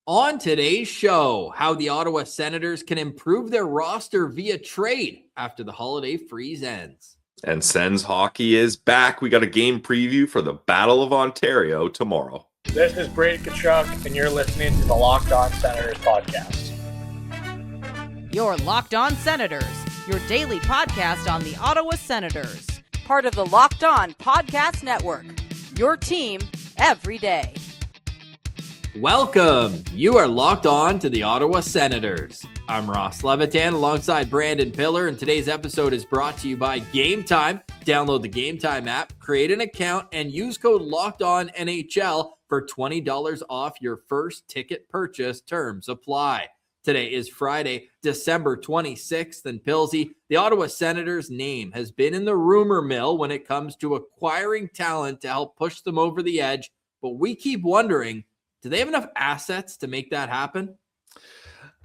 On today's show, how the Ottawa Senators can improve their roster via trade after the holiday freeze ends. And Sens hockey is back. We got a game preview for the Battle of Ontario tomorrow. This is Brady Tkachuk, and you're listening to the Locked On Senators podcast. Your Locked On Senators, your daily podcast on the Ottawa Senators. Part of the Locked On Podcast Network, your team every day. Welcome. You are locked on to the Ottawa Senators. I'm Ross Levitan alongside Brandon Piller, and today's episode is brought to you by Gametime. Download the Gametime app, create an account, and use code LOCKEDONNHL for $20 off your first ticket purchase. Terms apply. Today is Friday, December 26th, and Pilsy, the Ottawa Senators' name has been in the rumor mill when it comes to acquiring talent to help push them over the edge, but we keep wondering, do they have enough assets to make that happen?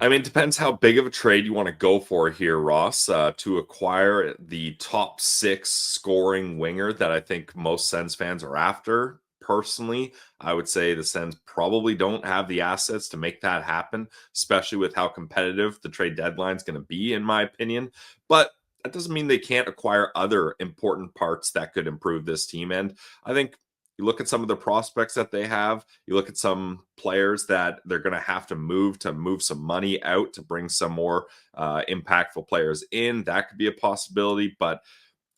I mean, it depends how big of a trade you want to go for here, Ross, to acquire the top 6 scoring winger that I think most Sens fans are after. Personally, I would say the Sens probably don't have the assets to make that happen, especially with how competitive the trade deadline is going to be, in my opinion. But that doesn't mean they can't acquire other important parts that could improve this team. And I think you look at some of the prospects that they have, you look at some players that they're going to have to move some money out to bring some more impactful players in. That could be a possibility, but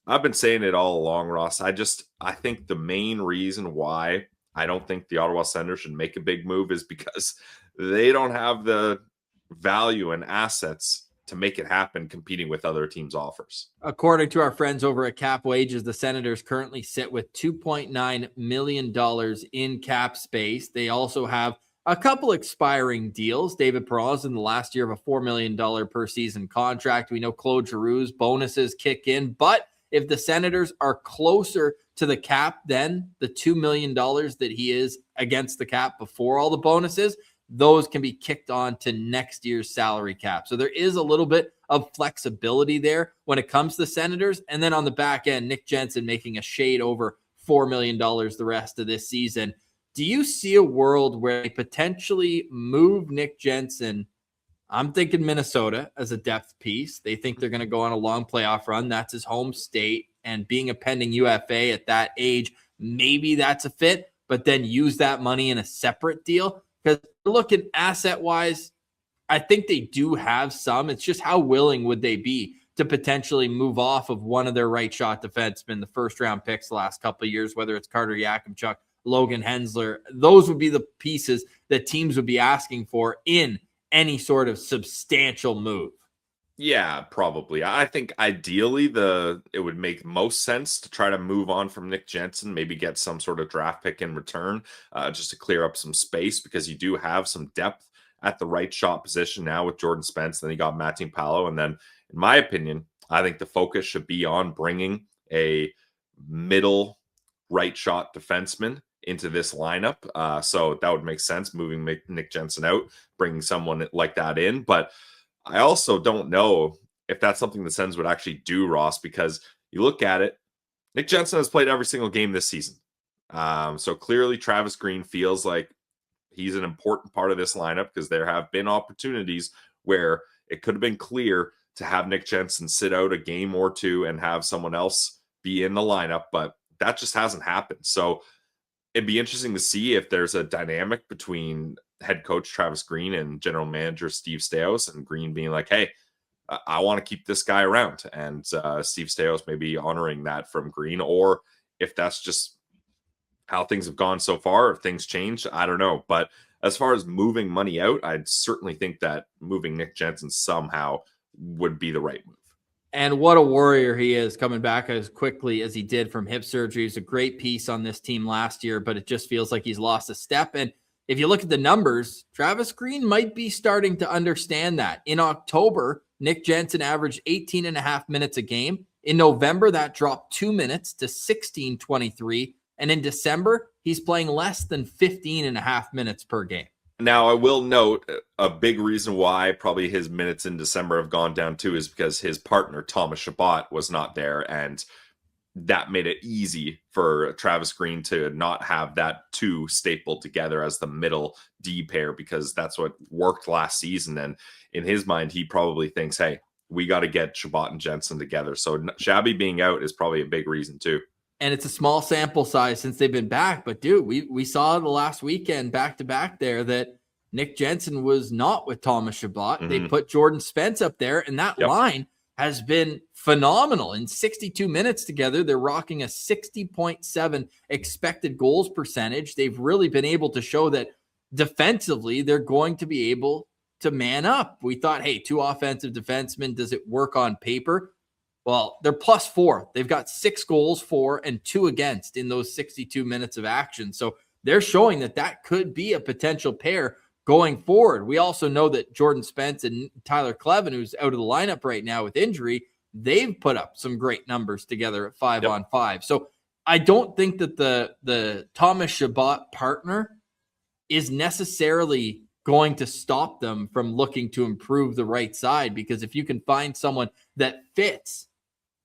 I've been saying it all along, Ross. I think the main reason why I don't think the Ottawa Senators should make a big move is because they don't have the value and assets to make it happen competing with other teams' offers. According to our friends over at Cap Wages, the Senators currently sit with $2.9 million in cap space. They also have a couple expiring deals. David Perron's in the last year of a $4 million per season contract. We know Claude Giroux's bonuses kick in, but if the Senators are closer to the cap than the $2 million that he is against the cap before all the bonuses, those can be kicked on to next year's salary cap. So there is a little bit of flexibility there when it comes to the Senators. And then on the back end, Nick Jensen making a shade over $4 million the rest of this season. Do you see a world where they potentially move Nick Jensen? I'm thinking Minnesota as a depth piece. They think they're going to go on a long playoff run. That's his home state. And being a pending UFA at that age, maybe that's a fit, but then use that money in a separate deal. Because looking asset-wise, I think they do have some. It's just how willing would they be to potentially move off of one of their right shot defensemen, the first-round picks the last couple of years, whether it's Carter Yakimchuk, Logan Hensler. Those would be the pieces that teams would be asking for in any sort of substantial move. Yeah, probably. I think ideally it would make most sense to try to move on from Nick Jensen, maybe get some sort of draft pick in return, just to clear up some space, because you do have some depth at the right shot position now with Jordan Spence. Then you got Matthew Palo. And then, in my opinion, I think the focus should be on bringing a middle right shot defenseman into this lineup. So that would make sense, moving Nick Jensen out, bringing someone like that in. But I also don't know if that's something the Sens would actually do, Ross, because you look at it, Nick Jensen has played every single game this season. So clearly Travis Green feels like he's an important part of this lineup, because there have been opportunities where it could have been clear to have Nick Jensen sit out a game or two and have someone else be in the lineup, but that just hasn't happened. So it'd be interesting to see if there's a dynamic between head coach Travis Green and general manager Steve Staios, and Green being like, hey, I want to keep this guy around. And Steve Staios maybe honoring that from Green, or if that's just how things have gone so far, if things change, I don't know. But as far as moving money out, I'd certainly think that moving Nick Jensen somehow would be the right move. And what a warrior he is, coming back as quickly as he did from hip surgery. He was a great piece on this team last year, but it just feels like he's lost a step. And if you look at the numbers, Travis Green might be starting to understand that. In October, Nick Jensen averaged 18 and a half minutes a game. In November, that dropped 2 minutes to 16:23. And in December, he's playing less than 15 and a half minutes per game. Now, I will note a big reason why probably his minutes in December have gone down too is because his partner, Thomas Chabot, was not there. And that made it easy for Travis Green to not have that two stapled together as the middle D pair, because that's what worked last season. And in his mind, he probably thinks, hey, we got to get Chabot and Jensen together. So Shabby being out is probably a big reason too. And it's a small sample size since they've been back. But dude, we saw the last weekend back to back there that Nick Jensen was not with Thomas Chabot. They put Jordan Spence up there, and that line has been phenomenal. In 62 minutes together, they're rocking a 60.7 expected goals percentage. They've really been able to show that defensively, they're going to be able to man up. We thought, hey, two offensive defensemen, does it work on paper? Well, they're +4. They've got 6 goals for and 2 against in those 62 minutes of action. So they're showing that that could be a potential pair going forward. We also know that Jordan Spence and Tyler Clevin, who's out of the lineup right now with injury, they've put up some great numbers together at 5-on-5. So I don't think that the Thomas Chabot partner is necessarily going to stop them from looking to improve the right side, because if you can find someone that fits,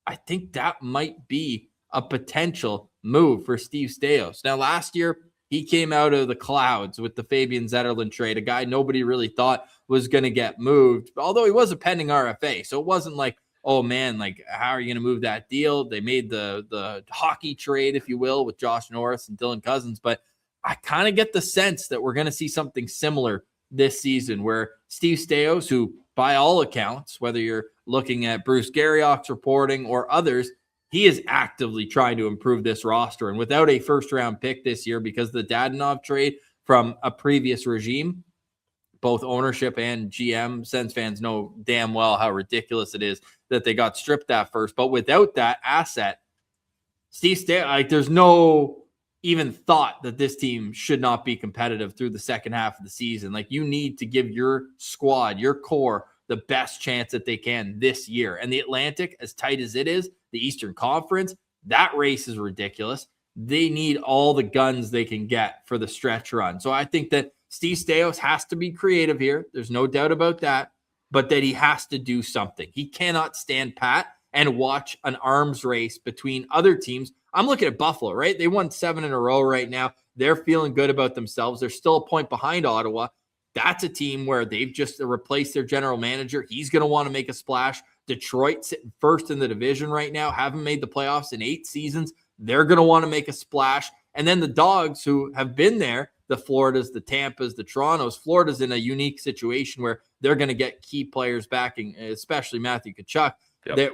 I think that might be a potential move for Steve Staios. Now, last year, he came out of the clouds with the Fabian Zetterlund trade, a guy nobody really thought was going to get moved, although he was a pending RFA. So it wasn't like, oh man, like how are you going to move that deal? They made the hockey trade, if you will, with Josh Norris and Dylan Cousins. But I kind of get the sense that we're going to see something similar this season, where Steve Staios, who by all accounts, whether you're looking at Bruce Garriock's reporting or others, he is actively trying to improve this roster. And without a first-round pick this year, because the Dadonov trade from a previous regime, both ownership and GM, Sens fans know damn well how ridiculous it is that they got stripped that first. But without that asset, Steve Staios, like, there's no even thought that this team should not be competitive through the second half of the season. Like, you need to give your squad, your core, the best chance that they can this year. And the Atlantic, as tight as it is, the Eastern Conference, that race is ridiculous. They need all the guns they can get for the stretch run. So I think that Steve Staios has to be creative here. There's no doubt about that, but that he has to do something. He cannot stand pat and watch an arms race between other teams. I'm looking at Buffalo, right? They won 7 in a row right now. They're feeling good about themselves. They're still a point behind Ottawa. That's a team where they've just replaced their general manager. He's going to want to make a splash. Detroit sitting first in the division right now, haven't made the playoffs in 8 seasons. They're going to want to make a splash. And then the Dogs, who have been there, the Floridas, the Tampas, the Torontos. Florida's in a unique situation where they're going to get key players backing, especially Matthew Tkachuk,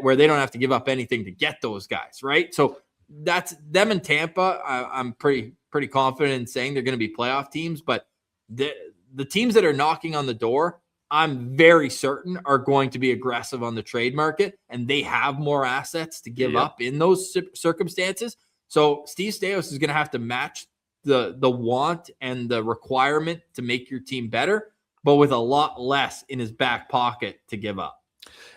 where they don't have to give up anything to get those guys, right? So that's them in Tampa. I'm pretty confident in saying they're going to be playoff teams, but the teams that are knocking on the door, I'm very certain are going to be aggressive on the trade market, and they have more assets to give up in those circumstances. So Steve Staios is going to have to match the want and the requirement to make your team better, but with a lot less in his back pocket to give up.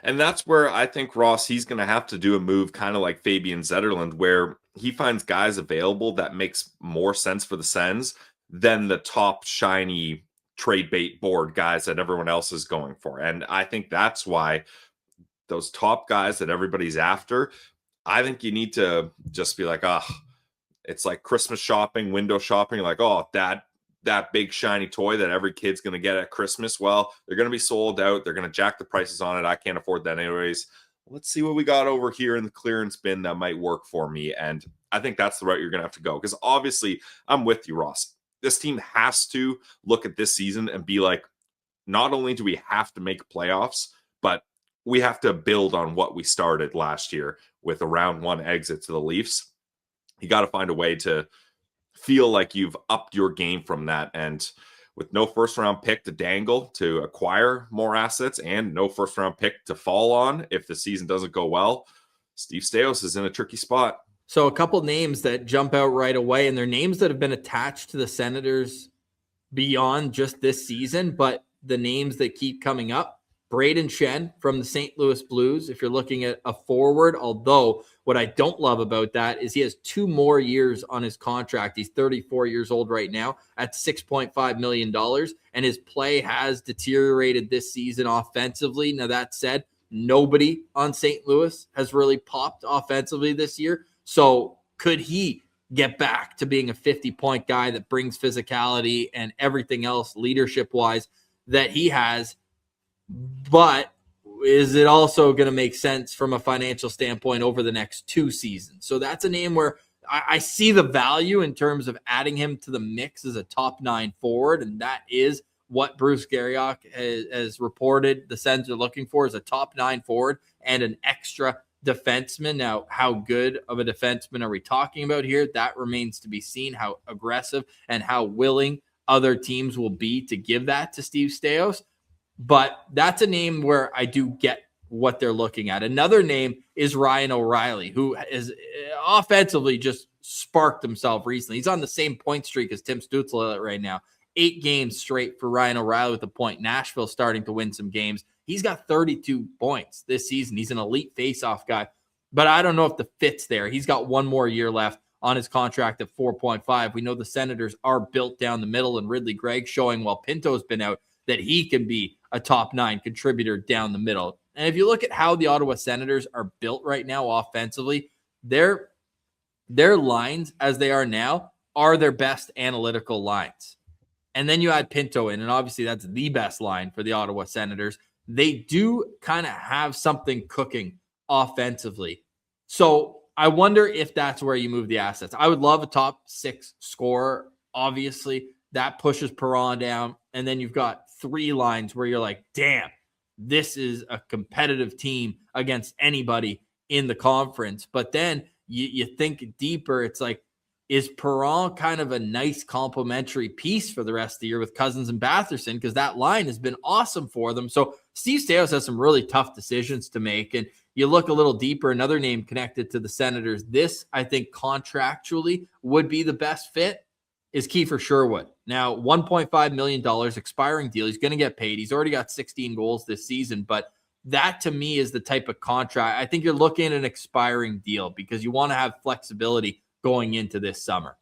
And that's where I think, Ross, he's going to have to do a move kind of like Fabian Zetterlund, where he finds guys available that makes more sense for the Sens than the top shiny trade bait board guys that everyone else is going for. And I think that's why those top guys that everybody's after, I think you need to just be like, it's like Christmas shopping, window shopping, like, that big shiny toy that every kid's going to get at Christmas. Well, they're going to be sold out. They're going to jack the prices on it. I can't afford that anyways. Let's see what we got over here in the clearance bin that might work for me. And I think that's the route you're going to have to go. Because obviously, I'm with you, Ross. This team has to look at this season and be like, not only do we have to make playoffs, but we have to build on what we started last year with a round 1 exit to the Leafs. You got to find a way to feel like you've upped your game from that. And with no first round pick to dangle to acquire more assets and no first round pick to fall on if the season doesn't go well, Steve Staios is in a tricky spot. So a couple names that jump out right away, and they're names that have been attached to the Senators beyond just this season, but the names that keep coming up. Braden Shen from the St. Louis Blues, if you're looking at a forward, although what I don't love about that is he has 2 more years on his contract. He's 34 years old right now at $6.5 million, and his play has deteriorated this season offensively. Now, that said, nobody on St. Louis has really popped offensively this year. So could he get back to being a 50-point guy that brings physicality and everything else leadership-wise that he has? But is it also going to make sense from a financial standpoint over the next 2 seasons? So that's a name where I see the value in terms of adding him to the mix as a top 9 forward, and that is what Bruce Garriock has reported the Sens are looking for, is a top 9 forward and an extra defenseman. Now, how good of a defenseman are we talking about here? That remains to be seen, how aggressive and how willing other teams will be to give that to Steve Staios. But that's a name where I do get what they're looking at. Another name is Ryan O'Reilly, who is offensively just sparked himself recently. He's on the same point streak as Tim Stützle right now. 8 games straight for Ryan O'Reilly with a point. Nashville starting to win some games. He's got 32 points this season. He's an elite faceoff guy, but I don't know if the fit's there. He's got 1 more year left on his contract at 4.5. We know the Senators are built down the middle, and Ridley Gregg showing while Pinto's been out that he can be a top 9 contributor down the middle. And if you look at how the Ottawa Senators are built right now offensively, their lines as they are now are their best analytical lines. And then you add Pinto in, and obviously that's the best line for the Ottawa Senators. They do kind of have something cooking offensively. So I wonder if that's where you move the assets. I would love a top 6 scorer. Obviously, that pushes Perron down. And then you've got 3 lines where you're like, damn, this is a competitive team against anybody in the conference. But then you think deeper. It's like, is Perron kind of a nice complementary piece for the rest of the year with Cousins and Batherson? Because that line has been awesome for them. So Steve Staios has some really tough decisions to make. And you look a little deeper, another name connected to the Senators. This, I think, contractually would be the best fit is Kiefer Sherwood. Now, $1.5 million expiring deal. He's going to get paid. He's already got 16 goals this season, but that to me is the type of contract. I think you're looking at an expiring deal because you want to have flexibility going into this summer.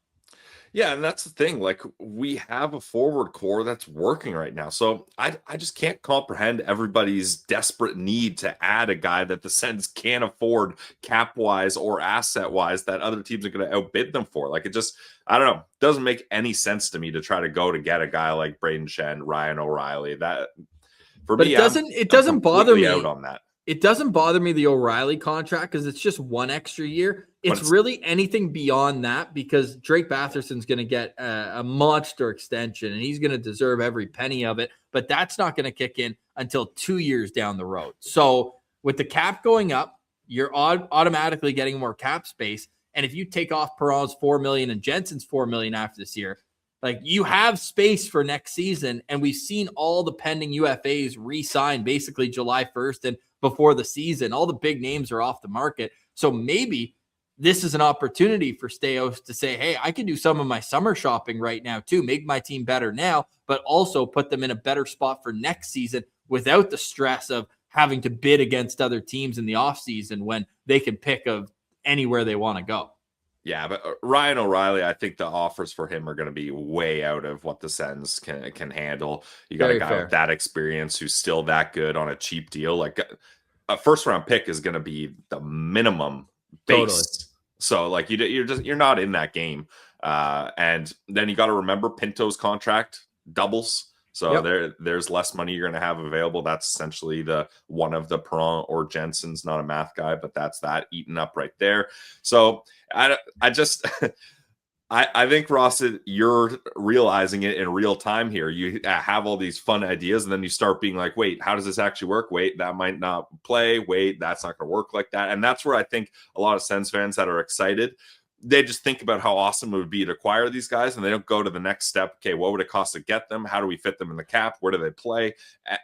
Yeah, and that's the thing. Like, we have a forward core that's working right now. So I just can't comprehend everybody's desperate need to add a guy that the Sens can't afford cap-wise or asset-wise that other teams are going to outbid them for. Like, it just, I don't know, doesn't make any sense to me to try to go to get a guy like Braden Shen, Ryan O'Reilly. That, for but me, it doesn't bother me out on that. It doesn't bother me, the O'Reilly contract, because it's just 1 extra year. It's really anything beyond that, because Drake Batherson's going to get a monster extension, and he's going to deserve every penny of it. But that's not going to kick in until 2 years down the road. So with the cap going up, you're automatically getting more cap space. And if you take off Perron's $4 million and Jensen's $4 million after this year, like, you have space for next season. And we've seen all the pending UFAs re-sign basically July 1st and before the season. All the big names are off the market. So maybe this is an opportunity for Staios to say, hey, I can do some of my summer shopping right now too, make my team better now, but also put them in a better spot for next season without the stress of having to bid against other teams in the offseason when they can pick of anywhere they want to go. Yeah, but Ryan O'Reilly, I think the offers for him are going to be way out of what the Sens can handle. You got a guy with that experience who's still that good on a cheap deal. Like, a first-round pick is going to be the minimum base. Totally. So, like, you're not in that game. And then you got to remember Pinto's contract doubles. So there's less money you're going to have available. That's essentially the one of the Perron or Jensen's, not a math guy, but that's that eaten up right there. So I think, Ross, you're realizing it in real time here. You have all these fun ideas, and then you start being like, wait, how does this actually work? Wait, that might not play. Wait, that's not going to work like that. And that's where I think a lot of Sens fans that are excited, they just think about how awesome it would be to acquire these guys, and they don't go to the next step. Okay, what would it cost to get them? How do we fit them in the cap? Where do they play?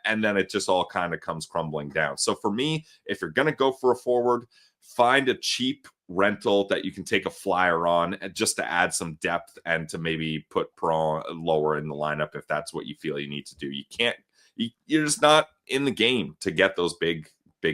And then it just all kind of comes crumbling down. So for me, if you're going to go for a forward, find a cheap rental that you can take a flyer on just to add some depth and to maybe put Perron lower in the lineup if that's what you feel you need to do. You're just not in the game to get those big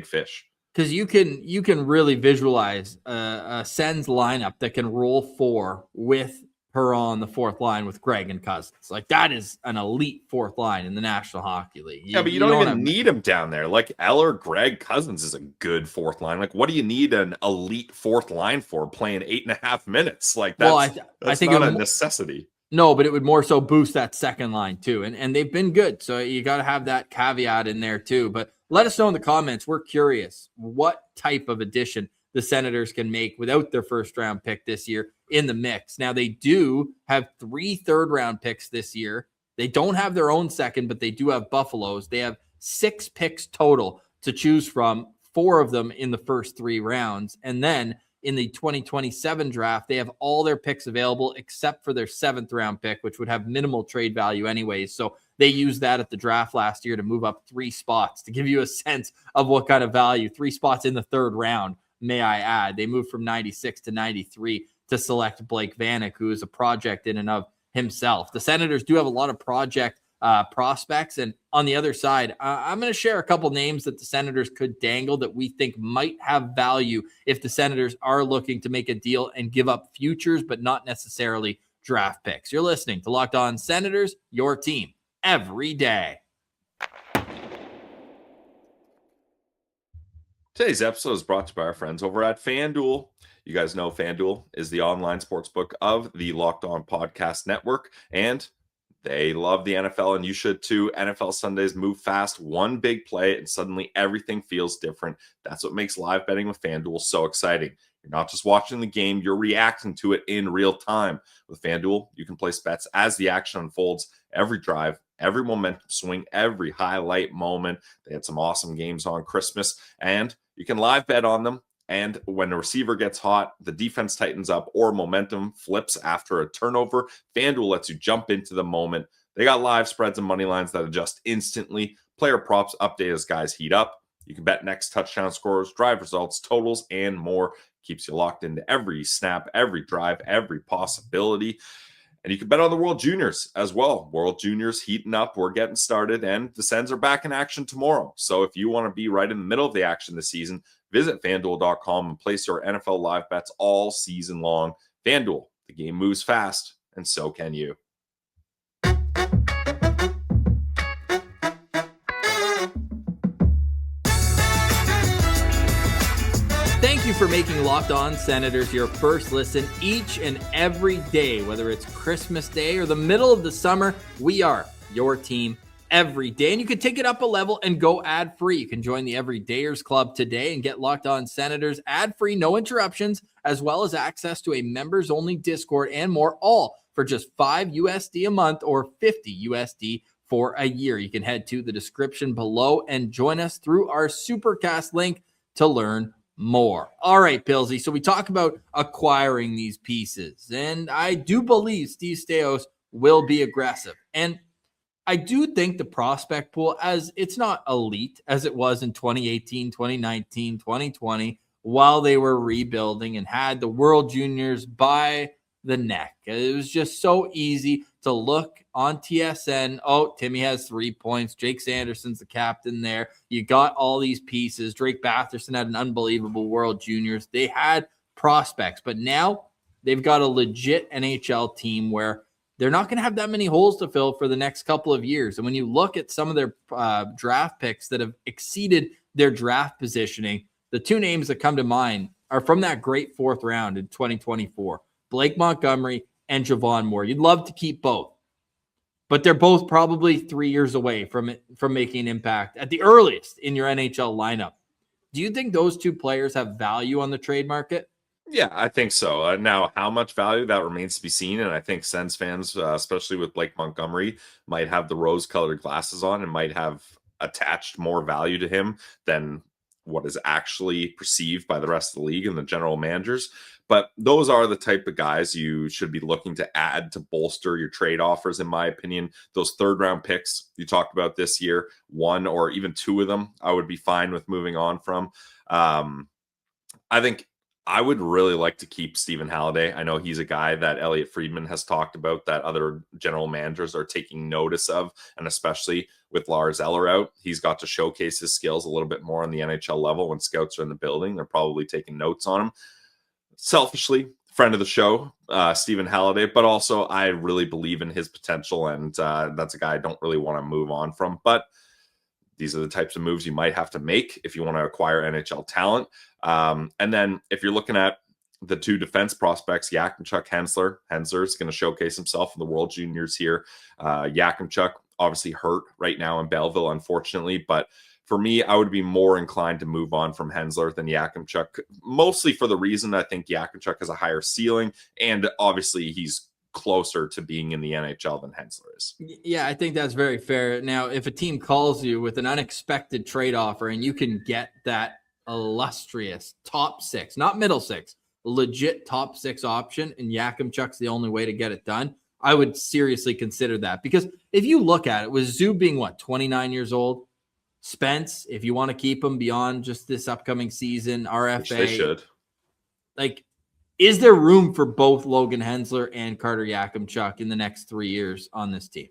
fish. Because you can really visualize a Sens lineup that can roll 4 with Perron on the fourth line with Greg and Cousins. Like, that is an elite fourth line in the National Hockey League. Yeah, but you don't even need him down there. Like, Eller, Greg, Cousins is a good fourth line. Like, what do you need an elite fourth line for playing 8.5 minutes? Like, that's, I think not a necessity. No, but it would more so boost that second line too. And they've been good. So you got to have that caveat in there too. But let us know in the comments. We're curious what type of addition the Senators can make without their first round pick this year in the mix. Now, they do have 3 third-round picks this year. They don't have their own second, but they do have Buffalo's. They have 6 picks total to choose from, 4 of them in the first 3 rounds. And then in the 2027 draft, they have all their picks available except for their 7th-round pick, which would have minimal trade value anyways. So they used that at the draft last year to move up 3 spots to give you a sense of what kind of value. 3 spots in the 3rd round, may I add. They moved from 96 to 93 to select Blake Vanek, who is a project in and of himself. The Senators do have a lot of project prospects. And on the other side, I'm going to share a couple names that the Senators could dangle that we think might have value if the Senators are looking to make a deal and give up futures, but not necessarily draft picks. You're listening to Locked On Senators, your team every day. Today's episode is brought to you by our friends over at FanDuel. You guys know FanDuel is the online sportsbook of the Locked On Podcast Network, and they love the NFL, and you should too. NFL Sundays move fast, one big play, and suddenly everything feels different. That's what makes live betting with FanDuel so exciting. You're not just watching the game, you're reacting to it in real time. With FanDuel, you can place bets as the action unfolds, every drive, every momentum swing, every highlight moment. They had some awesome games on Christmas, and you can live bet on them. And when the receiver gets hot, the defense tightens up, or momentum flips after a turnover, FanDuel lets you jump into the moment. They got live spreads and money lines that adjust instantly. Player props update as guys heat up. You can bet next touchdown scores, drive results, totals, and more. Keeps you locked into every snap, every drive, every possibility. And you can bet on the World Juniors as well. World Juniors heating up. We're getting started, and the Sens are back in action tomorrow. So if you want to be right in the middle of the action this season, visit FanDuel.com and place your NFL live bets all season long. FanDuel, the game moves fast, and so can you. Thank you for making Locked On Senators your first listen each and every day, whether it's Christmas Day or the middle of the summer. We are your team every day, and you can take it up a level and go ad-free. You can join the Everydayers Club today and get Locked On Senators ad-free, no interruptions, as well as access to a members-only Discord and more, all for just $5 a month or $50 for a year. You can head to the description below and join us through our Supercast link to learn more. All right, Pillsy. So we talk about acquiring these pieces, and I do believe Steve Staios will be aggressive. And I do think the prospect pool, as it's not elite as it was in 2018, 2019, 2020, while they were rebuilding and had the World Juniors by the neck. It was just so easy to look on TSN. Oh, Timmy has 3 points. Jake Sanderson's the captain there. You got all these pieces. Drake Batherson had an unbelievable World Juniors. They had prospects, but now they've got a legit NHL team where they're not going to have that many holes to fill for the next couple of years. And when you look at some of their draft picks that have exceeded their draft positioning, the 2 names that come to mind are from that great 4th round in 2024, Blake Montgomery and Javon Moore. You'd love to keep both, but they're both probably 3 years away from making an impact at the earliest in your NHL lineup. Do you think those 2 players have value on the trade market? Yeah, I think so. Now, how much value, that remains to be seen. And I think Sens fans, especially with Blake Montgomery, might have the rose-colored glasses on and might have attached more value to him than what is actually perceived by the rest of the league and the general managers. But those are the type of guys you should be looking to add to bolster your trade offers, in my opinion. Those 3rd-round picks you talked about this year, 1 or even 2 of them, I would be fine with moving on from. I think I would really like to keep Stephen Halliday. I know he's a guy that Elliot Friedman has talked about that other general managers are taking notice of, and especially with Lars Eller out, he's got to showcase his skills a little bit more on the NHL level. When scouts are in the building, they're probably taking notes on him. Selfishly, friend of the show, Stephen Halliday, but also I really believe in his potential, and that's a guy I don't really want to move on from. But these are the types of moves you might have to make if you want to acquire NHL talent. And then if you're looking at the two defense prospects, Yakimchuk, Hensler. Hensler's going to showcase himself in the World Juniors here. Yakimchuk obviously hurt right now in Belleville, unfortunately, but for me, I would be more inclined to move on from Hensler than Yakimchuk, mostly for the reason I think Yakimchuk has a higher ceiling, and obviously he's closer to being in the NHL than Hensler is. Yeah, I think that's very fair. Now, if a team calls you with an unexpected trade offer and you can get that illustrious top six, not middle six, legit top six option, and Yakimchuk's the only way to get it done, I would seriously consider that. Because if you look at it, with Zoo being 29 years old, Spence, if you want to keep him beyond just this upcoming season, RFA, which they should. Like, is there room for both Logan Hensler and Carter Yakimchuk in the next 3 years on this team?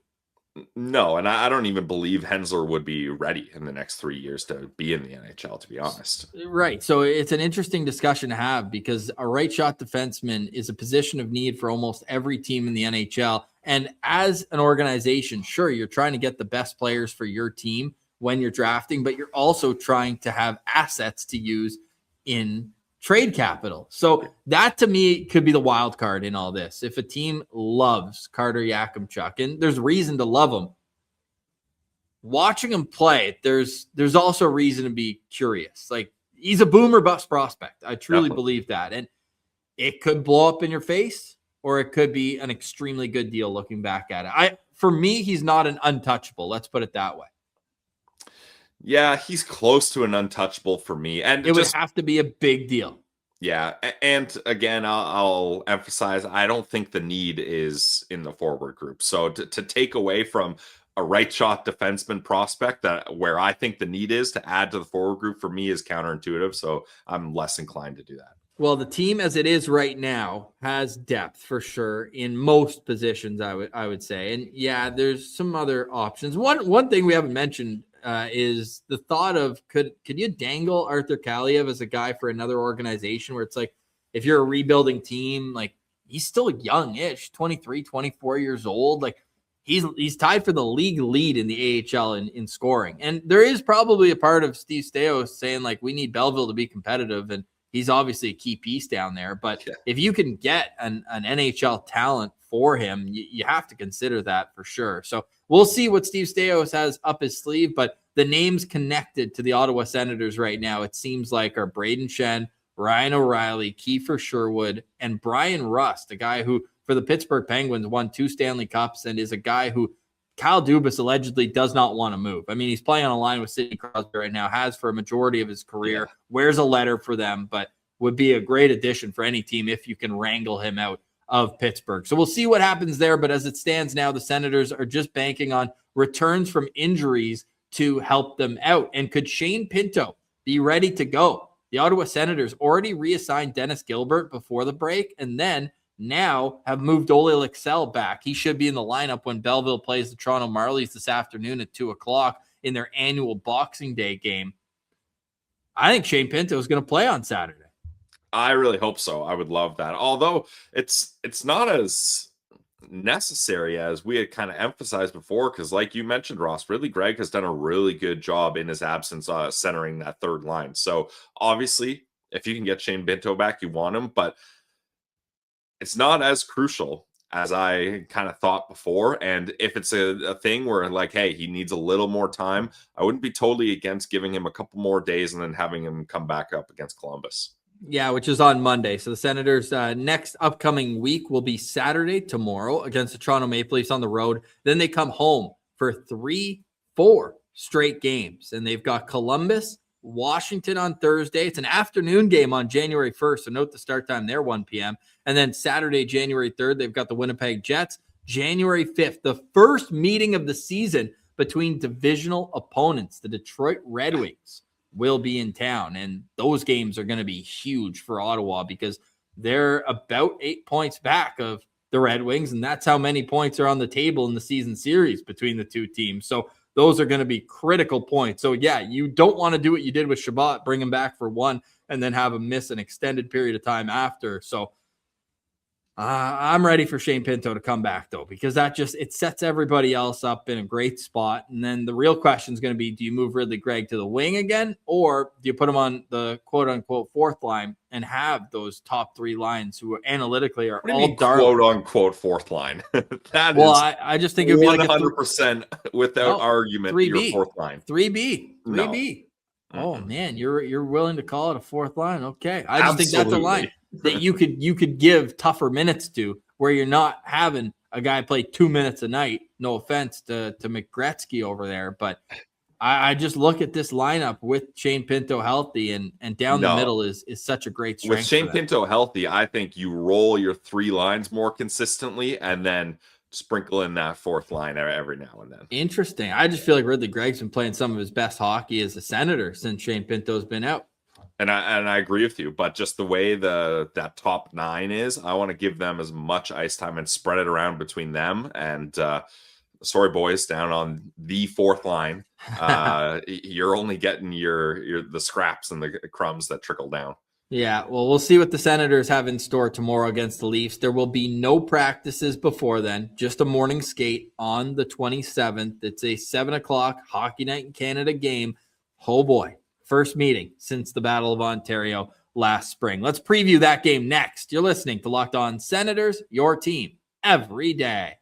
No, and I don't even believe Hensler would be ready in the next 3 years to be in the NHL, to be honest. Right. So it's an interesting discussion to have, because a right shot defenseman is a position of need for almost every team in the NHL. And as an organization, sure, you're trying to get the best players for your team when you're drafting, but you're also trying to have assets to use in trade capital. So that to me could be the wild card in all this. If a team loves Carter Yakimchuk, and there's reason to love him, watching him play, there's also reason to be curious. Like, he's a boom or bust prospect. I truly believe that. And it could blow up in your face, or it could be an extremely good deal looking back at it. For me, he's not an untouchable. Let's put it that way. Yeah, he's close to an untouchable for me. And it would have to be a big deal. Yeah. And again, I'll emphasize, I don't think the need is in the forward group. So to take away from a right shot defenseman prospect where I think the need is to add to the forward group, for me is counterintuitive. So I'm less inclined to do that. Well, the team as it is right now has depth for sure in most positions, I would say. And yeah, there's some other options. One thing we haven't mentioned is the thought of could you dangle Arthur Kaliev as a guy for another organization, where it's like, if you're a rebuilding team, like, he's still young-ish, 23, 24 years old. Like, he's tied for the league lead in the AHL in scoring. And there is probably a part of Steve Stais saying, like, we need Belleville to be competitive, and he's obviously a key piece down there. But if you can get an NHL talent for him, you have to consider that for sure. So we'll see what Steve Stais has up his sleeve. But the names connected to the Ottawa Senators right now, it seems like, are Braden Shen, Ryan O'Reilly, Kiefer Sherwood, and Brian Rust, a guy who, for the Pittsburgh Penguins, won 2 Stanley Cups and is a guy who Kyle Dubas allegedly does not want to move. I mean, he's playing on a line with Sidney Crosby right now, has for a majority of his career, wears a letter for them, but would be a great addition for any team if you can wrangle him out of Pittsburgh. So we'll see what happens there. But as it stands now, the Senators are just banking on returns from injuries to help them out. And could Shane Pinto be ready to go? The Ottawa Senators already reassigned Dennis Gilbert before the break, and then now have moved Ole Lycksell back. He should be in the lineup when Belleville plays the Toronto Marlies this afternoon at 2:00 in their annual Boxing Day game. I think Shane Pinto is going to play on Saturday. I really hope so. I would love that. Although it's not as necessary as we had kind of emphasized before, because like you mentioned, Ross, Ridley Gregg has done a really good job in his absence centering that third line. So obviously, if you can get Shane Pinto back, you want him, but it's not as crucial as I kind of thought before. And if it's a thing where, like, hey, he needs a little more time, I wouldn't be totally against giving him a couple more days and then having him come back up against Columbus. Yeah, which is on Monday. So the Senators' next upcoming week will be Saturday, tomorrow, against the Toronto Maple Leafs on the road. Then they come home for 3-4 straight games. And they've got Columbus, Washington on Thursday. It's an afternoon game on January 1st. So note the start time there, 1 p.m. And then Saturday, January 3rd, they've got the Winnipeg Jets. January 5th, the first meeting of the season between divisional opponents, the Detroit Red Wings, will be in town. And those games are going to be huge for Ottawa because they're about 8 points back of the Red Wings. And that's how many points are on the table in the season series between the two teams. So those are going to be critical points. So yeah, you don't want to do what you did with Shabbat, bring him back for one and then have him miss an extended period of time after. So I'm ready for Shane Pinto to come back, though, because it sets everybody else up in a great spot. And then the real question is going to be, do you move Ridley Gregg to the wing again, or do you put him on the quote unquote fourth line and have those top three lines who analytically are all quote unquote fourth line? I just think it would be like 100% without argument. 3B. Your fourth line, 3B. No. Oh man, you're willing to call it a fourth line? Okay, I just think that's a line that you could give tougher minutes to, where you're not having a guy play 2 minutes a night. No offense to McGretzky over there, but I just look at this lineup with Shane Pinto healthy and down the middle is such a great strength. With Shane Pinto healthy, I think you roll your three lines more consistently and then sprinkle in that fourth line every now and then. Interesting. I just feel like Ridley Gregg's been playing some of his best hockey as a Senator since Shane Pinto's been out. And I agree with you, but just the way that top nine is, I want to give them as much ice time and spread it around between them. And sorry, boys, down on the fourth line, you're only getting the scraps and the crumbs that trickle down. Yeah, well, we'll see what the Senators have in store tomorrow against the Leafs. There will be no practices before then, just a morning skate on the 27th. It's a 7 o'clock Hockey Night in Canada game. Oh boy, first meeting since the Battle of Ontario last spring. Let's preview that game next. You're listening to Locked On Senators, your team every day.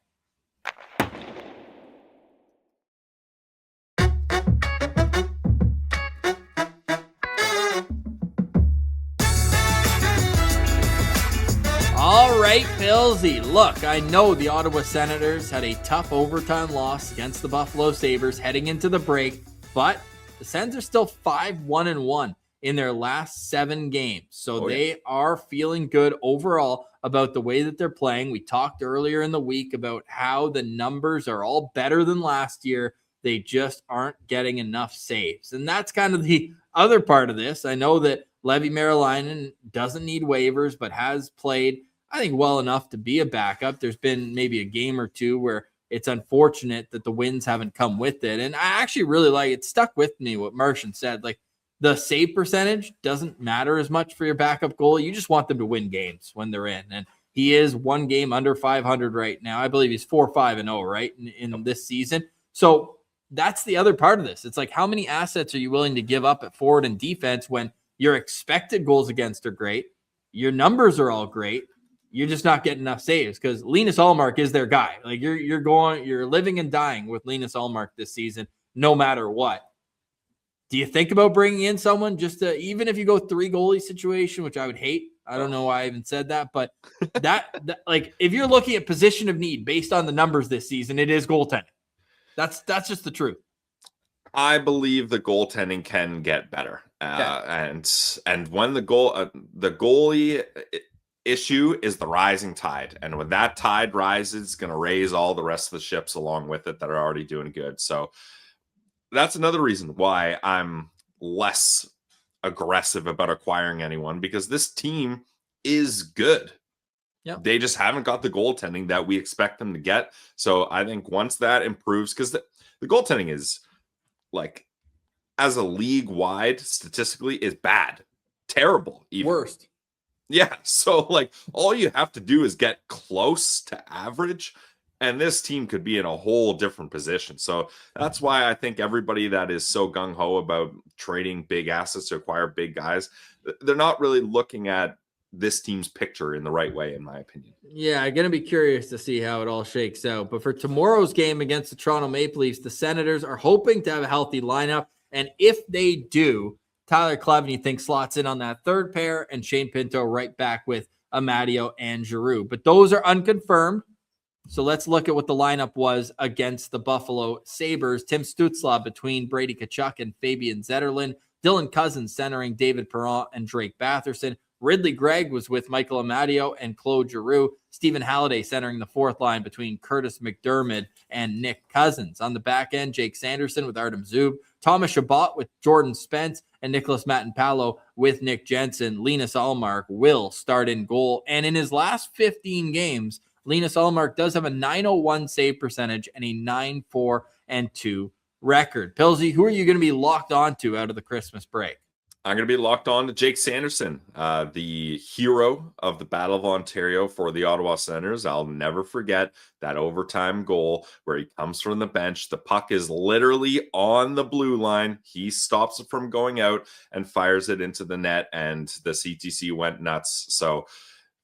All right, Pillsy. Look, I know the Ottawa Senators had a tough overtime loss against the Buffalo Sabres heading into the break, but the Sens are still 5-1-1 in their last 7 games. So they are feeling good overall about the way that they're playing. We talked earlier in the week about how the numbers are all better than last year. They just aren't getting enough saves. And that's kind of the other part of this. I know that Levi Merilainen doesn't need waivers, but has played, I think, well enough to be a backup. There's been maybe a game or two where it's unfortunate that the wins haven't come with it. And I actually really like it. Stuck with me what Martian said. Like, the save percentage doesn't matter as much for your backup goalie. You just want them to win games when they're in. And he is one game under 500 right now. I believe he's 4-5-0, right, in this season. So that's the other part of this. It's like, how many assets are you willing to give up at forward and defense when your expected goals against are great, your numbers are all great, you're just not getting enough saves? Because Linus Ullmark is their guy. Like, you're living and dying with Linus Ullmark this season, no matter what. Do you think about bringing in someone just to, even if you go 3 goalie situation, which I would hate? I don't know why I even said that, but that like, if you're looking at position of need based on the numbers this season, it is goaltending. That's just the truth. I believe the goaltending can get better, and when the goalie issue is the rising tide, and when that tide rises, it's going to raise all the rest of the ships along with it that are already doing good. So that's another reason why I'm less aggressive about acquiring anyone, because this team is good. Yep. They just haven't got the goaltending that we expect them to get. So I think once that improves, because the goaltending is, like, as a league wide statistically, is bad, terrible, even worst. Yeah. So, like, all you have to do is get close to average, and this team could be in a whole different position. So that's why I think everybody that is so gung-ho about trading big assets to acquire big guys, they're not really looking at this team's picture in the right way, in my opinion. Yeah, I'm going to be curious to see how it all shakes out. But for tomorrow's game against the Toronto Maple Leafs, the Senators are hoping to have a healthy lineup. And if they do, Tyler Cleveney thinks slots in on that third pair, and Shane Pinto right back with Amadio and Giroux. But those are unconfirmed. So let's look at what the lineup was against the Buffalo Sabres. Tim Stützle between Brady Tkachuk and Fabian Zetterlund. Dylan Cousins centering David Perron and Drake Batherson. Ridley Gregg was with Michael Amadio and Claude Giroux. Stephen Halliday centering the fourth line between Curtis McDermott and Nick Cousins. On the back end, Jake Sanderson with Artem Zub. Thomas Chabot with Jordan Spence, and Nicholas Matinpalo with Nick Jensen. Linus Ullmark will start in goal. And in his last 15 games, Linus Ullmark does have a .901 save percentage and a 9-4-2 record. Pilsy, who are you going to be locked onto out of the Christmas break? I'm going to be locked on to Jake Sanderson, the hero of the Battle of Ontario for the Ottawa Senators. I'll never forget that overtime goal where he comes from the bench. The puck is literally on the blue line. He stops it from going out and fires it into the net, and the CTC went nuts. So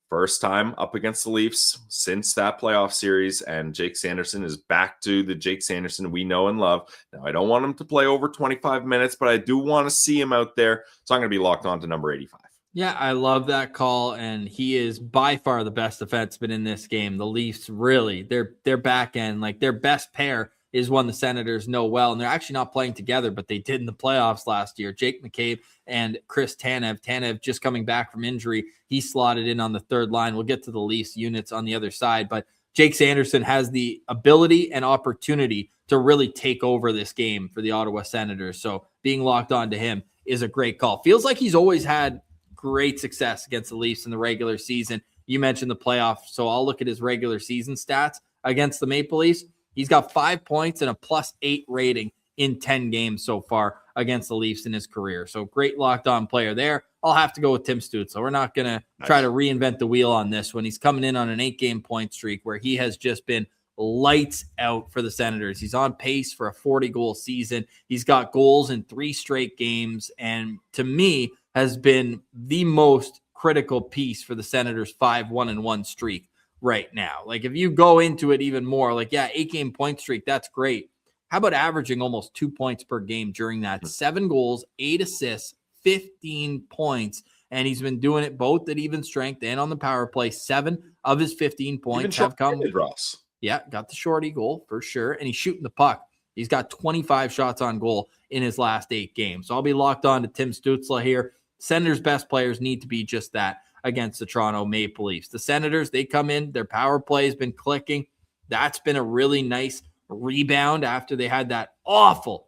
first time up against the Leafs since that playoff series, and Jake Sanderson is back to the Jake Sanderson we know and love. Now, I don't want him to play over 25 minutes, but I do want to see him out there, so I'm going to be locked on to number 85. Yeah, I love that call, and he is by far the best defenseman in this game. The Leafs really, their back end, like their best pair is one the Senators know well, and they're actually not playing together, but they did in the playoffs last year. Jake McCabe and Chris Tanev. Tanev just coming back from injury. He slotted in on the third line. We'll get to the Leafs units on the other side, but Jake Sanderson has the ability and opportunity to really take over this game for the Ottawa Senators. So being locked on to him is a great call. Feels like he's always had great success against the Leafs in the regular season. You mentioned the playoffs, so I'll look at his regular season stats against the Maple Leafs. He's got 5 points and a +8 rating in 10 games so far against the Leafs in his career. So great locked on player there. I'll have to go with Tim Stützle. We're not going to try to reinvent the wheel on this one. He's coming in on an 8-game point streak where he has just been lights out for the Senators. He's on pace for a 40-goal season. He's got goals in 3 straight games, and to me has been the most critical piece for the Senators' 5-1-1 streak right now. Like, if you go into it even more, like, yeah, 8-game point streak, that's great. How about averaging almost 2 points per game during that? 7 goals, 8 assists, 15 points, and he's been doing it both at even strength and on the power play. 7 of his 15 points have come. Ross. Yeah, got the shorty goal for sure, and he's shooting the puck. He's got 25 shots on goal in his last 8 games. So I'll be locked on to Tim Stützle here. Senators' best players need to be just that against the Toronto Maple Leafs. The Senators, they come in, their power play has been clicking. That's been a really nice rebound after they had that awful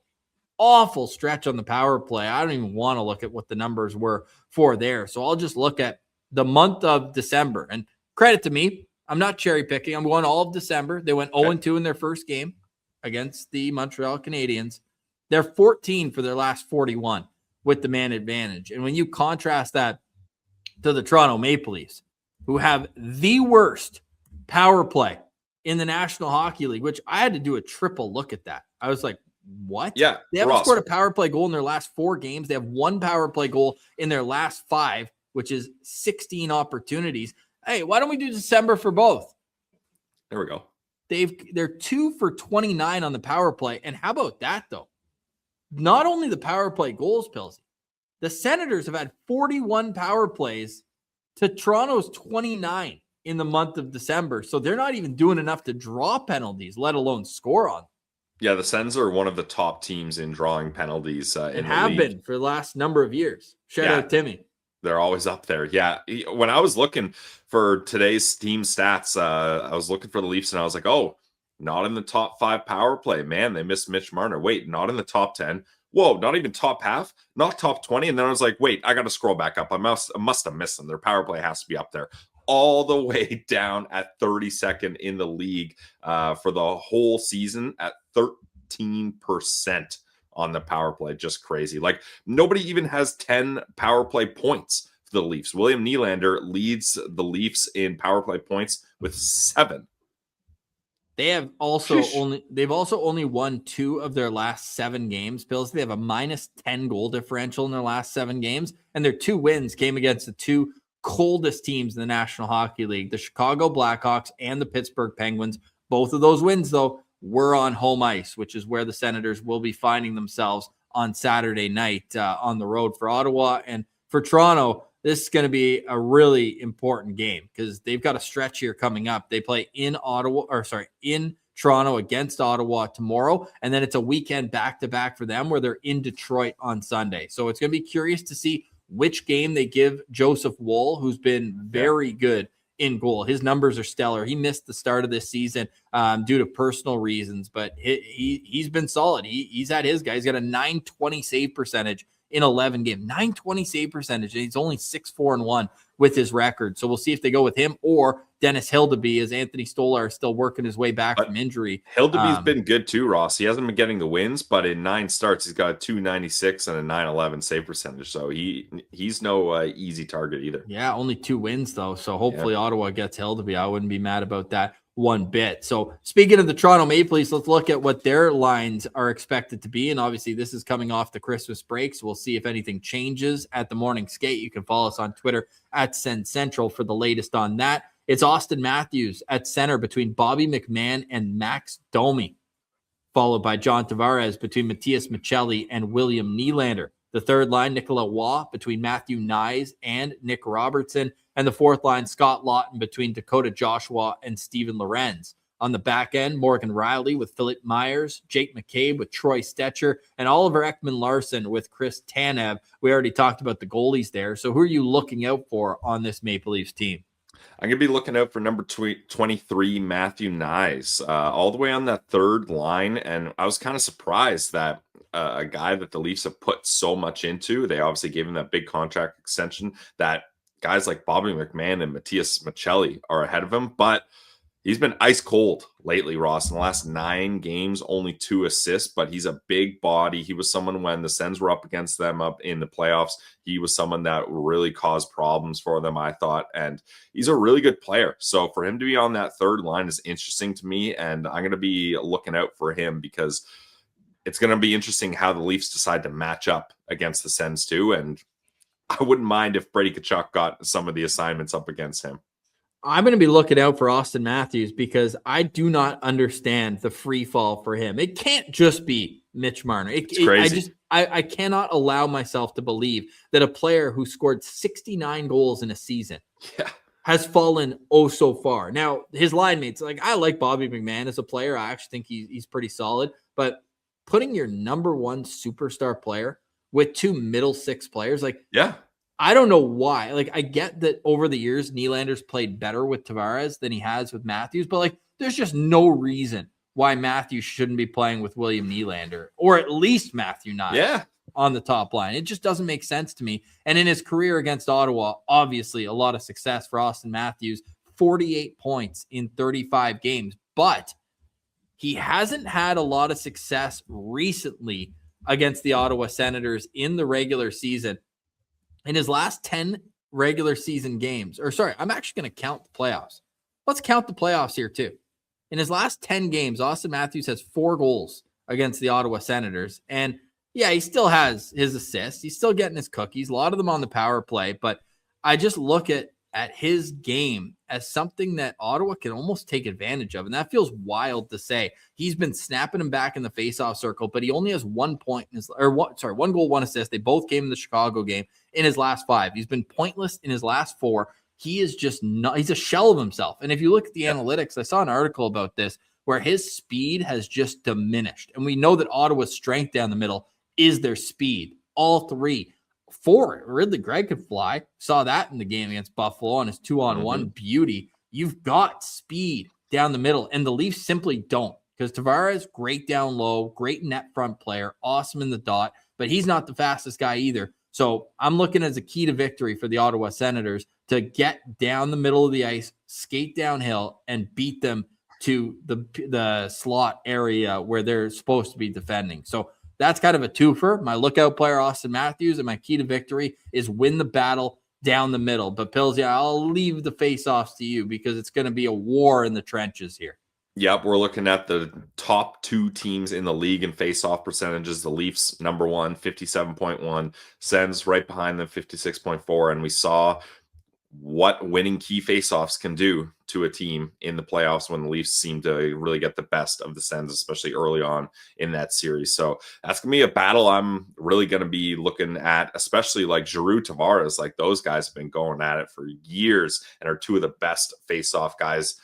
stretch on the power play. I don't even want to look at what the numbers were for there. So I'll just look at the month of December. And credit to me, I'm not cherry picking. I'm going all of December. They went 0-2 in their first game against the Montreal Canadiens. They're 14 for their last 41 with the man advantage. And when you contrast that to the Toronto Maple Leafs, who have the worst power play in the National Hockey League, which I had to do a triple look at that. I was like, what? Yeah. They haven't scored a power play goal in their last 4 games. They have 1 power play goal in their last 5, which is 16 opportunities. Hey, why don't we do December for both? There we go. They're 2 for 29 on the power play. And how about that, though? Not only the power play goals, Pilsy, the Senators have had 41 power plays to Toronto's 29 in the month of December. So they're not even doing enough to draw penalties, let alone score on. Yeah, the Sens are one of the top teams in drawing penalties. And have been for the last number of years. Shout out Timmy. They're always up there. Yeah. When I was looking for today's team stats, I was looking for the Leafs and I was like, oh, not in the top 5 power play. Man, they missed Mitch Marner. Wait, not in the top 10. Whoa, not even top half, not top 20. And then I was like, wait, I got to scroll back up. I must have missed them. Their power play has to be up there. All the way down at 32nd in the league for the whole season at 13% on the power play. Just crazy. Like, nobody even has 10 power play points for the Leafs. William Nylander leads the Leafs in power play points with 7. They've also only won 2 of their last 7 games. Bills, they have a -10 goal differential in their last 7 games, and their 2 wins came against the 2 coldest teams in the National Hockey League, the Chicago Blackhawks and the Pittsburgh Penguins. Both of those wins, though, were on home ice, which is where the Senators will be finding themselves on Saturday night on the road for Ottawa. And for Toronto, this is going to be a really important game because they've got a stretch here coming up. They play in Toronto against Ottawa tomorrow, and then it's a weekend back-to-back for them where they're in Detroit on Sunday. So it's going to be curious to see which game they give Joseph Woll, who's been very good in goal. His numbers are stellar. He missed the start of this season due to personal reasons, but he's been solid. He's had his guy. He's got a .920 save percentage in 11 games. .920 save percentage, and he's only 6-4-1 with his record. So we'll see if they go with him or Dennis Hildeby, as Anthony Stolar is still working his way back from injury. Hildeby's been good too, Ross. He hasn't been getting the wins, but in 9 starts, he's got a .296 and a .911 save percentage. So he's no easy target either. Yeah, only 2 wins though. So hopefully Ottawa gets Hildeby. I wouldn't be mad about that one bit. So speaking of the Toronto Maple Leafs, let's look at what their lines are expected to be. And obviously this is coming off the Christmas break, so we'll see if anything changes at the morning skate. You can follow us on Twitter at Sens Central for the latest on that. It's Austin Matthews at center between Bobby McMahon and Max Domi, followed by John Tavares between Matthias Michelli and William Nylander. The third line, Nicolas Waugh between Matthew Nyes and Nick Robertson. And the fourth line, Scott Lawton between Dakota Joshua and Steven Lorenz. On the back end, Morgan Riley with Philip Myers, Jake McCabe with Troy Stetcher, and Oliver Ekman-Larsson with Chris Tanev. We already talked about the goalies there. So who are you looking out for on this Maple Leafs team? I'm going to be looking out for number 23, Matthew Nyes, all the way on that third line. And I was kind of surprised that a guy that the Leafs have put so much into, they obviously gave him that big contract extension, that guys like Bobby McMahon and Matthias Michelli are ahead of him. But he's been ice cold lately, Ross. In the last 9 games, only 2 assists, but he's a big body. He was someone when the Sens were up against them up in the playoffs. He was someone that really caused problems for them, I thought. And he's a really good player. So for him to be on that third line is interesting to me. And I'm going to be looking out for him because it's going to be interesting how the Leafs decide to match up against the Sens too. And I wouldn't mind if Brady Tkachuk got some of the assignments up against him. I'm going to be looking out for Austin Matthews because I do not understand the free fall for him. It can't just be Mitch Marner. It's crazy. I cannot allow myself to believe that a player who scored 69 goals in a season has fallen so far. Now, his line mates, like I like Bobby McMahon as a player. I actually think he's pretty solid. But putting your number 1 superstar player with 2 middle 6 players, I don't know why. Like, I get that over the years, Nylander's played better with Tavares than he has with Matthews, but there's just no reason why Matthews shouldn't be playing with William Nylander, or at least Matthew Nyes on the top line. It just doesn't make sense to me. And in his career against Ottawa, obviously a lot of success for Austin Matthews, 48 points in 35 games, but he hasn't had a lot of success recently against the Ottawa Senators in the regular season. In his last 10 regular season games, I'm actually going to count the playoffs. Let's count the playoffs here too. In his last 10 games, Austin Matthews has 4 goals against the Ottawa Senators. And he still has his assists. He's still getting his cookies, a lot of them on the power play. But I just look at his game as something that Ottawa can almost take advantage of. And that feels wild to say. He's been snapping him back in the faceoff circle, but he only has 1 point in his, 1 goal, 1 assist. They both came in the Chicago game in his last 5. He's been pointless in his last 4. He is just not, he's a shell of himself. And if you look at the analytics, I saw an article about this where his speed has just diminished. And we know that Ottawa's strength down the middle is their speed. All 3. 4, Ridley Gregg could fly. Saw that in the game against Buffalo on his 2-on-1 beauty. You've got speed down the middle, and the Leafs simply don't. Because Tavares, great down low, great net front player, awesome in the dot, but he's not the fastest guy either. So I'm looking as a key to victory for the Ottawa Senators to get down the middle of the ice, skate downhill, and beat them to the slot area where they're supposed to be defending. So that's kind of a twofer. My lookout player, Austin Matthews, and my key to victory is win the battle down the middle. But Pills, I'll leave the face-offs to you because it's going to be a war in the trenches here. Yep, we're looking at the top 2 teams in the league in face-off percentages. The Leafs, number 1, 57.1. Sens right behind them, 56.4. And we saw what winning key face-offs can do to a team in the playoffs when the Leafs seem to really get the best of the Sens, especially early on in that series. So that's going to be a battle I'm really going to be looking at, especially like Giroux, Tavares. Like those guys have been going at it for years and are 2 of the best face-off guys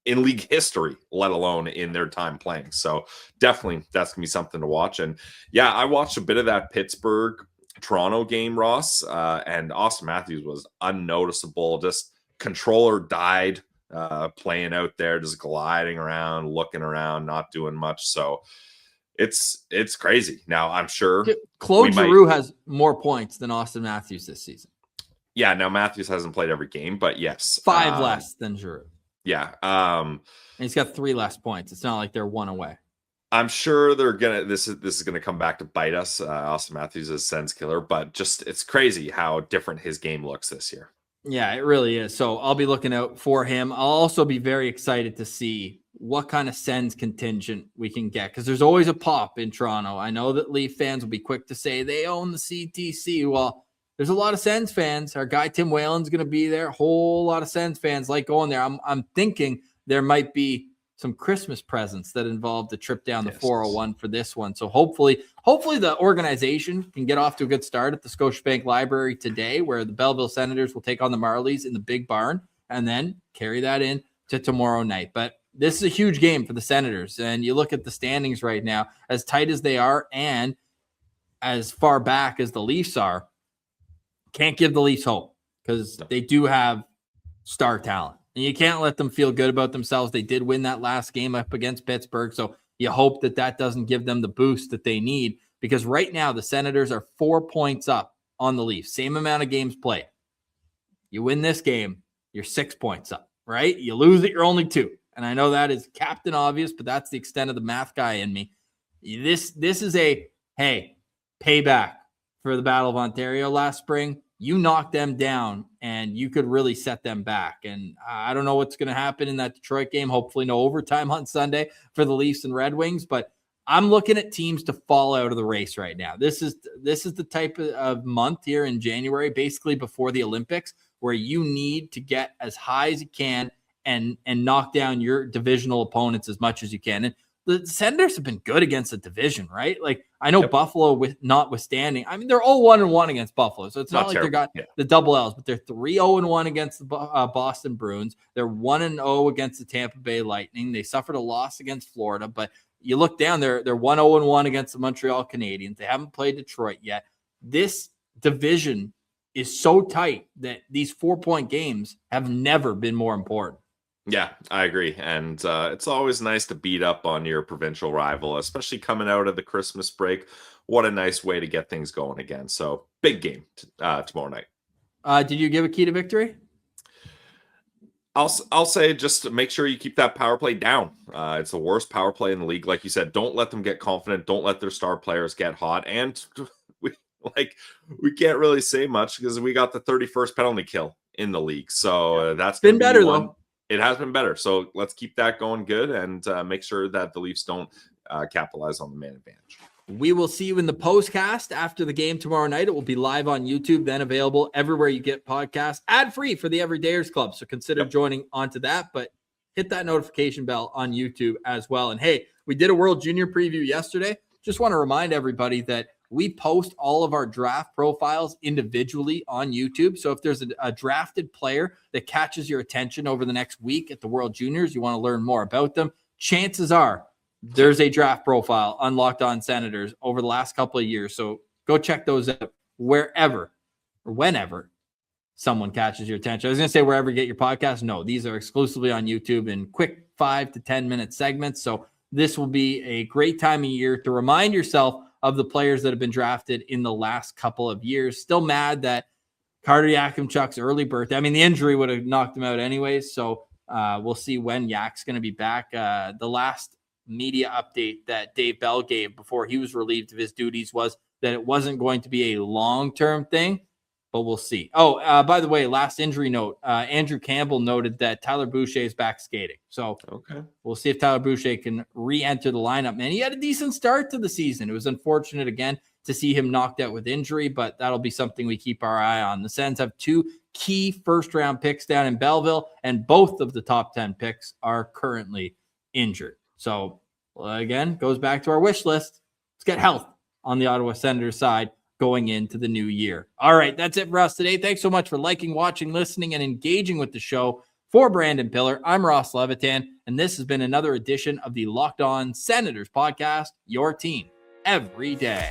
in league history, let alone in their time playing. So definitely that's going to be something to watch. And I watched a bit of that Pittsburgh-Toronto game, Ross, and Austin Matthews was unnoticeable. Just controller died playing out there, just gliding around, looking around, not doing much. So it's crazy. Now, I'm sure Claude Giroux has more points than Austin Matthews this season. Yeah, now Matthews hasn't played every game, but yes. 5 less than Giroux. Yeah. And he's got 3 less points. It's not like they're 1 away. I'm sure they're gonna. This is gonna come back to bite us. Austin Matthews is Sens killer, but just it's crazy how different his game looks this year. Yeah, it really is. So I'll be looking out for him. I'll also be very excited to see what kind of Sens contingent we can get, because there's always a pop in Toronto. I know that Leaf fans will be quick to say they own the CTC. Well, there's a lot of Sens fans. Our guy Tim Whalen's going to be there. A whole lot of Sens fans like going there. I'm thinking there might be some Christmas presents that involve the trip down the 401 for this one. So hopefully the organization can get off to a good start at the Scotiabank Library today, where the Belleville Senators will take on the Marlies in the big barn and then carry that in to tomorrow night. But this is a huge game for the Senators. And you look at the standings right now, as tight as they are and as far back as the Leafs are, can't give the Leafs hope, because they do have star talent. And you can't let them feel good about themselves. They did win that last game up against Pittsburgh, so you hope that that doesn't give them the boost that they need, because right now the Senators are 4 points up on the Leafs. Same amount of games played. You win this game, you're 6 points up, right? You lose it, you're only 2. And I know that is Captain Obvious, but that's the extent of the math guy in me. This is a, hey, payback for the Battle of Ontario last spring. You knocked them down and you could really set them back. And I don't know what's going to happen in that Detroit game. Hopefully no overtime on Sunday for the Leafs and Red Wings, but I'm looking at teams to fall out of the race right now. This is the type of month here in January, basically before the Olympics, where you need to get as high as you can and knock down your divisional opponents as much as you can. And the Senators have been good against the division, right? Like, I know Buffalo, with notwithstanding, I mean, they're 0-1-1 against Buffalo. So it's not like they got the double L's, but they're 3-0-1 against the Boston Bruins. They're 1-0 against the Tampa Bay Lightning. They suffered a loss against Florida, but you look down, they're 1-0-1 against the Montreal Canadiens. They haven't played Detroit yet. This division is so tight that these 4-point games have never been more important. Yeah, I agree. And it's always nice to beat up on your provincial rival, especially coming out of the Christmas break. What a nice way to get things going again. So big game tomorrow night. Did you give a key to victory? I'll say just make sure you keep that power play down. It's the worst power play in the league. Like you said, don't let them get confident. Don't let their star players get hot. And we can't really say much because we got the 31st penalty kill in the league. So that's been better though. It has been better. So let's keep that going good and make sure that the Leafs don't capitalize on the man advantage. We will see you in the postcast after the game tomorrow night. It will be live on YouTube, then available everywhere you get podcasts, ad-free for the Everydayers Club. So consider joining onto that, but hit that notification bell on YouTube as well. And hey, we did a World Junior preview yesterday. Just want to remind everybody that we post all of our draft profiles individually on YouTube. So if there's a drafted player that catches your attention over the next week at the World Juniors, you want to learn more about them, chances are there's a draft profile on Locked On Senators over the last couple of years. So go check those out wherever or whenever someone catches your attention. I was going to say wherever you get your podcast. No, these are exclusively on YouTube in quick 5 to 10 minute segments. So this will be a great time of year to remind yourself of the players that have been drafted in the last couple of years. Still mad that Carter Yakimchuk's early birthday. I mean, the injury would have knocked him out anyways. So we'll see when Yak's going to be back. The last media update that Dave Bell gave before he was relieved of his duties was that it wasn't going to be a long-term thing, but we'll see. Oh, by the way, last injury note, Andrew Campbell noted that Tyler Boucher is back skating. So we'll see if Tyler Boucher can re-enter the lineup. Man, he had a decent start to the season. It was unfortunate, again, to see him knocked out with injury, but that'll be something we keep our eye on. The Sens have 2 key first-round picks down in Belleville, and both of the top 10 picks are currently injured. So, again, goes back to our wish list. Let's get health on the Ottawa Senators side going into the new year. All right, that's it for us today. Thanks so much for liking, watching, listening, and engaging with the show. For Brandon Piller, I'm Ross Levitan, and this has been another edition of the Locked On Senators podcast, your team every day.